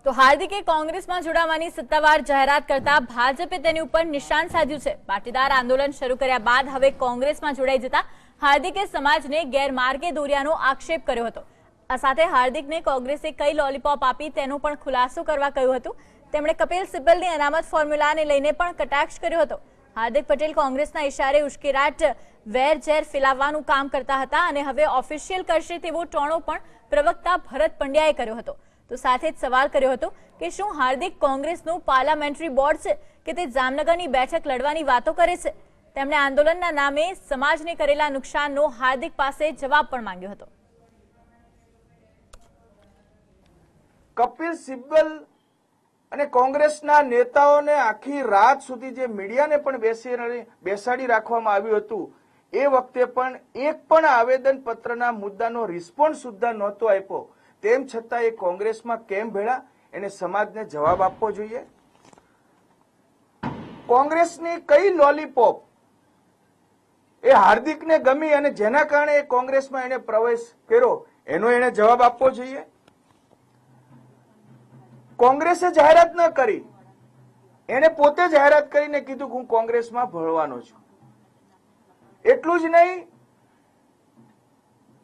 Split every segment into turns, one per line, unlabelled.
તો હાર્દિકે કોંગ્રેસમાં જોડાવાની સત્તાવાર જાહેરાત કરતા ભાજપે તેની ઉપર નિશાન સાધ્યું છે। પાટીદાર આંદોલન શરૂ કર્યા બાદ હવે કોંગ્રેસમાં જોડાઈ જતા હાર્દિકે સમાજને ગેરમાર્ગે દોર્યાનો આક્ષેપ કર્યો હતો। આ સાથે હાર્દિકને કોંગ્રેસે કઈ લોલીપોપ આપી તેનો પણ ખુલાસો કરવા કહ્યું હતું। તેમણે કપિલ સિબ્બલની અનામત ફોર્મ્યુલાને લઈને પણ કટાક્ષ કર્યો હતો। હાર્દિક પટેલ કોંગ્રેસના ઇશારે ઉશ્કેરાટ વેરઝેર ફેલાવવાનું કામ કરતા હતા અને હવે ઓફિશિયલ કરશે તેવો ટોણો પણ પ્રવક્તા ભરત પંડ્યાએ કર્યો હતો। તો સાથે જ સવાલ કર્યો હતો કે શું હાર્દિક કોંગ્રેસનું પાર્લામેન્ટરી બોર્ડ છે કે તે જામનગરની બેઠક લડવાની વાતો કરે છે। તેમણે આંદોલનના નામે સમાજને કરેલા નુકસાનનો હાર્દિક પાસે જવાબ પણ માંગ્યો હતો।
કપિલ સિબ્બલ અને કોંગ્રેસના નેતાઓને આખી રાત સુધી જે મીડિયાને પણ બેસાડી રાખવામાં આવ્યું હતું એ વખતે પણ એક પણ આવેદન પત્રના મુદ્દાનો રિસ્પોન્સ સુદ્ધા નહોતો આપ્યો। તેમ છતાં એ કોંગ્રેસમાં કેમ ભેળા એને સમાજને જવાબ આપવો જોઈએ। કોંગ્રેસની કઈ લોલીપોપ એ હાર્દિકને ગમી અને જેના કારણે એ કોંગ્રેસમાં એને પ્રવેશ કર્યો એનો એને જવાબ આપવો જોઈએ। કોંગ્રેસે જાહેરાત ન કરી, એને પોતે જાહેરાત કરીને કીધું કે હું કોંગ્રેસમાં ભળવાનો છું। એટલું જ નહીં,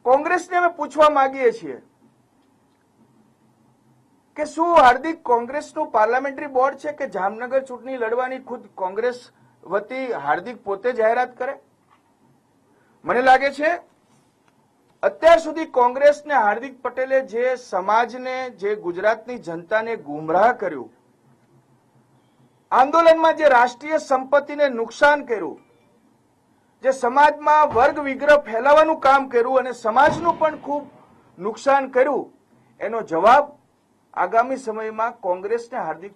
કોંગ્રેસને અમે પૂછવા માંગીએ છીએ કે શું હાર્દિક કોંગ્રેસનું પાર્લામેન્ટરી બોર્ડ છે કે જામનગર ચૂંટણી લડવાની ખુદ કોંગ્રેસ વતી હાર્દિક પોતે જાહેરાત કરે। મને લાગે છે અત્યાર સુધી કોંગ્રેસને હાર્દિક પટેલે જે સમાજને, જે ગુજરાતની જનતાને ગુમરાહ કર્યું, આંદોલનમાં જે રાષ્ટ્રીય સંપત્તિને નુકસાન કર્યું, જે સમાજમાં વર્ગ વિગ્રહ ફેલાવવાનું કામ કર્યું અને સમાજનું પણ ખૂબ નુકસાન કર્યું, એનો જવાબ આગામી સમયમાં કોંગ્રેસને હાર્દિક